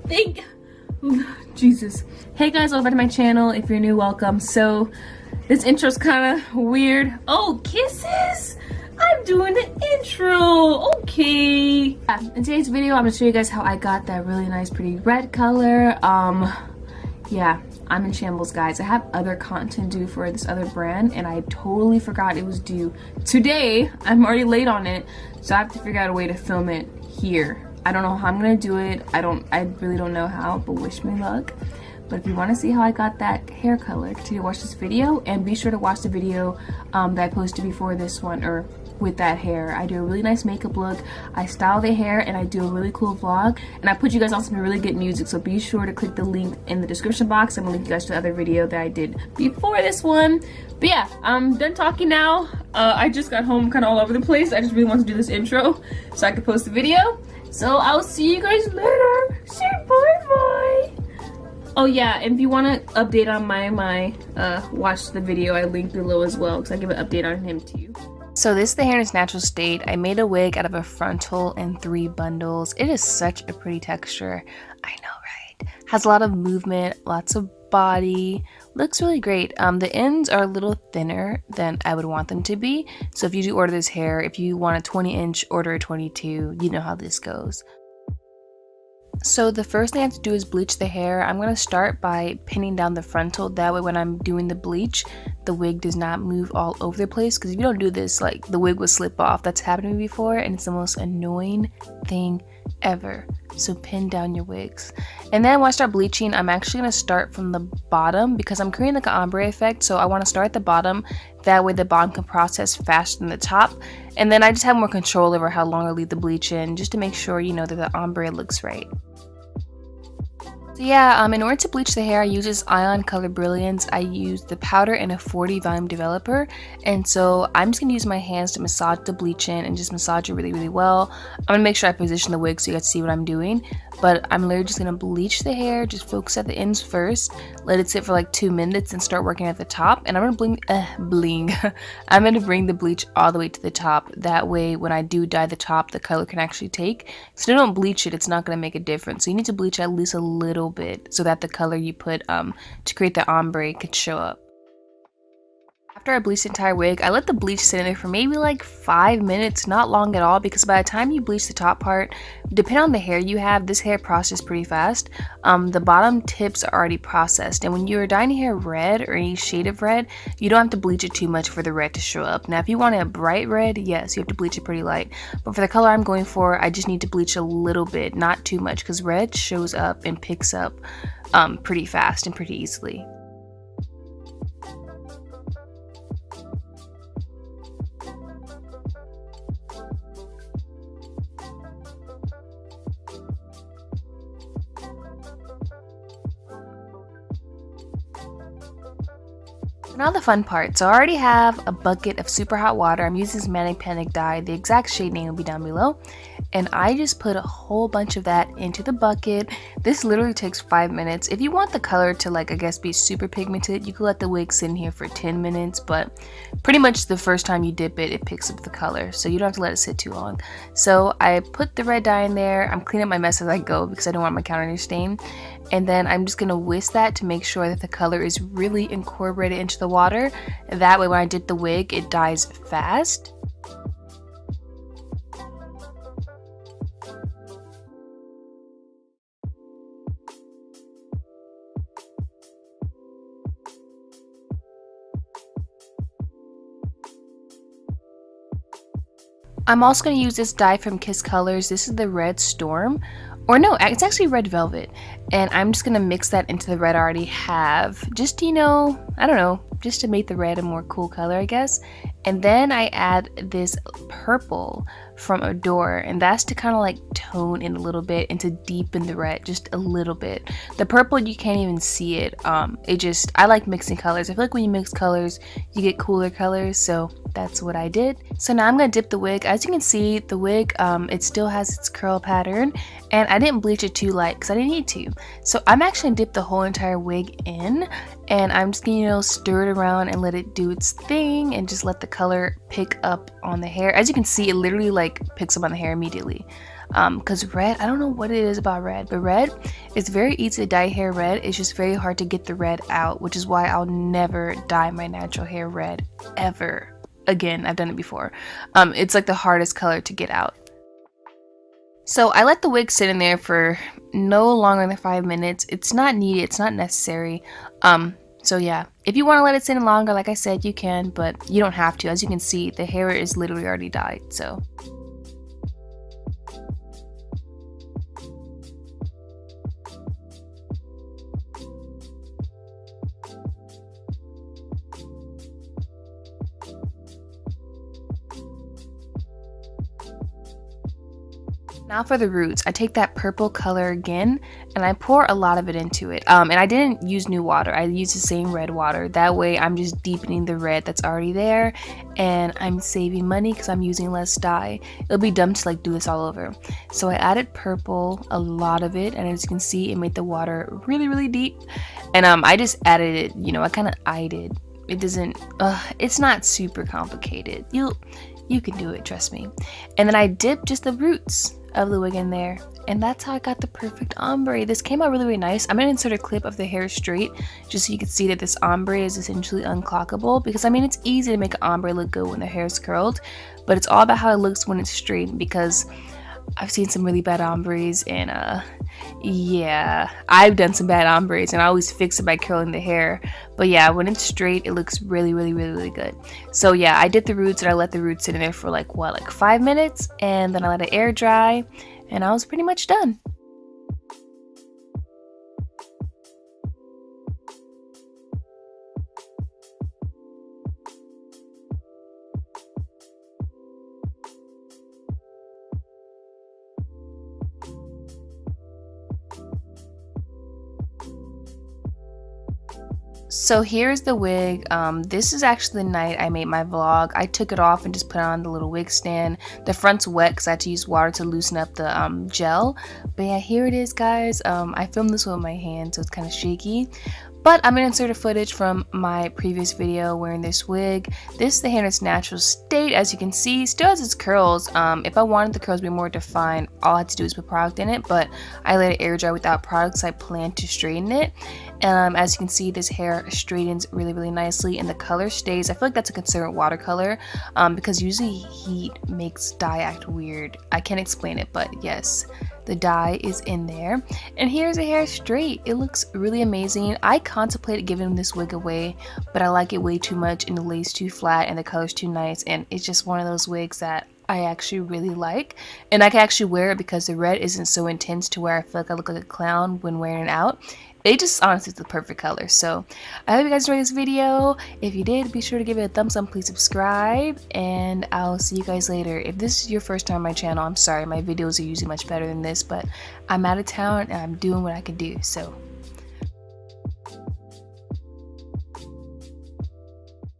Thank Jesus. Hey guys, welcome back to my channel. If you're new, welcome. So this intro's kind of weird. Oh, kisses! I'm doing the intro. Okay. In today's video, I'm gonna show you guys how I got that really nice, pretty red color. Yeah, I'm in shambles, guys. I have other content due for this other brand, and I totally forgot it was due today. I'm already late on it, so I have to figure out a way to film it here. I don't know how I'm gonna do it. I really don't know how, but wish me luck. But if you want to see how I got that hair color, continue to watch this video, and be sure to watch the video that I posted before this one, or with that hair. I do a really nice makeup look, I style the hair, and I do a really cool vlog, and I put you guys on some really good music, so be sure to click the link in the description box. I'm gonna link you guys to the other video that I did before this one. But yeah, I'm done talking now. I just got home kind of all over the place. I just really want to do this intro so I could post the video. So I'll see you guys later. Say bye-bye. Oh yeah, and if you want to update on my watch the video, I link below as well, because I give an update on him too. So this is the hair in its natural state. I made a wig out of a frontal and 3 bundles. It is such a pretty texture. I know, right? Has a lot of movement, lots of body. Looks really great. The ends are a little thinner than I would want them to be. So if you do order this hair, if you want a 20-inch, order a 22. You know how this goes. So the first thing I have to do is bleach the hair. I'm going to start by pinning down the frontal. That way when I'm doing the bleach, the wig does not move all over the place. Because if you don't do this, like, the wig will slip off. That's happened to me before, and it's the most annoying thing ever. So pin down your wigs. And then when I start bleaching, I'm actually going to start from the bottom, because I'm creating like an ombre effect. So I want to start at the bottom. That way the bottom can process faster than the top. And then I just have more control over how long I leave the bleach in, just to make sure, you know, that the ombre looks right. So yeah, in order to bleach the hair, I use this Ion Color Brilliance. I use the powder and a 40 volume developer, and so I'm just going to use my hands to massage the bleach in and just massage it really, really well. I'm going to make sure I position the wig so you guys see what I'm doing, but I'm literally just going to bleach the hair, just focus at the ends first, let it sit for like 2 minutes and start working at the top, and I'm going to I'm going to bring the bleach all the way to the top. That way when I do dye the top, the color can actually take. So don't bleach it, it's not going to make a difference. So you need to bleach at least a little bit so that the color you put to create the ombre could show up. After I bleach the entire wig, I let the bleach sit in there for maybe like 5 minutes, not long at all, because by the time you bleach the top part, depending on the hair you have, this hair processes pretty fast. The bottom tips are already processed, and when you're dyeing your hair red or any shade of red, you don't have to bleach it too much for the red to show up. Now if you want a bright red, yes, you have to bleach it pretty light, but for the color I'm going for, I just need to bleach a little bit, not too much, because red shows up and picks up pretty fast and pretty easily. Now the fun part. So I already have a bucket of super hot water. I'm using this Manic Panic dye. The exact shade name will be down below. And I just put a whole bunch of that into the bucket. This literally takes 5 minutes. If you want the color to, like, I guess be super pigmented, you could let the wig sit in here for 10 minutes. But pretty much the first time you dip it, it picks up the color. So you don't have to let it sit too long. So I put the red dye in there. I'm cleaning up my mess as I go because I don't want my counter to stain. And then I'm just going to whisk that to make sure that the color is really incorporated into the water. That way when I dip the wig, it dyes fast. I'm also going to use this dye from Kiss Colors. This is the Red Storm. Or no, it's actually Red Velvet. And I'm just going to mix that into the red I already have. Just, you know, I don't know, just to make the red a more cool color, I guess. And then I add this purple from Adore, and that's to kind of like tone in a little bit and to deepen the red just a little bit. The purple, you can't even see it. I like mixing colors. I feel like when you mix colors, you get cooler colors, so that's what I did. So now I'm gonna dip the wig. As you can see, the wig, it still has its curl pattern, and I didn't bleach it too light because I didn't need to. So I'm actually gonna dip the whole entire wig in, and I'm just gonna, you know, stir it around and let it do its thing and just let the color pick up on the hair. As you can see, it literally like picks up on the hair immediately. because red, I don't know what it is about red, but red, it's very easy to dye hair red. It's just very hard to get the red out, which is why I'll never dye my natural hair red ever again. I've done it before. It's like the hardest color to get out. So I let the wig sit in there for no longer than 5 minutes. It's not needed, it's not necessary. So yeah, if you want to let it sit in longer, like I said, you can, but you don't have to. As you can see, the hair is literally already dyed, so. Now for the roots, I take that purple color again and I pour a lot of it into it. And I didn't use new water, I used the same red water. That way I'm just deepening the red that's already there and I'm saving money because I'm using less dye. It'll be dumb to like do this all over. So I added purple, a lot of it, and as you can see, it made the water really, really deep. And I just added it, you know, I kind of eyed it. It doesn't, it's not super complicated. You can do it, trust me. And then I dipped just the roots of the wig in there, and that's how I got the perfect ombre. This came out really, really nice. I'm gonna insert a clip of the hair straight just so you can see that this ombre is essentially unclockable, because I mean, it's easy to make an ombre look good when the hair is curled, but it's all about how it looks when it's straight, because I've seen some really bad ombres, and yeah, I've done some bad ombres and I always fix it by curling the hair. But yeah, when it's straight, it looks really, really, really, really good. So yeah, I did the roots and I let the roots sit in there for like 5 minutes, and then I let it air dry and I was pretty much done. So here's the wig. This is actually the night I made my vlog. I took it off and just put it on the little wig stand. The front's wet because I had to use water to loosen up the gel. But yeah, here it is, guys. I filmed this with my hand, so it's kind of shaky. But I'm gonna insert a footage from my previous video wearing this wig. This is the hair in its natural state, as you can see. Still has its curls. If I wanted the curls to be more defined, all I had to do is put product in it, but I let it air dry without product, so I plan to straighten it. As you can see, this hair straightens really, really nicely, and the color stays. I feel like that's a conservative watercolor, because usually heat makes dye act weird. I can't explain it, but yes, the dye is in there. And here's the hair straight. It looks really amazing. I contemplated giving this wig away, but I like it way too much, and the lace too flat, and the color's too nice, and it's just one of those wigs that I actually really like, and I can actually wear it because the red isn't so intense to where I feel like I look like a clown when wearing it out. It just honestly is the perfect color. So I hope you guys enjoyed this video. If you did, be sure to give it a thumbs up, please subscribe, and I'll see you guys later. If this is your first time on my channel, I'm sorry, my videos are usually much better than this, but I'm out of town and I'm doing what I can do. So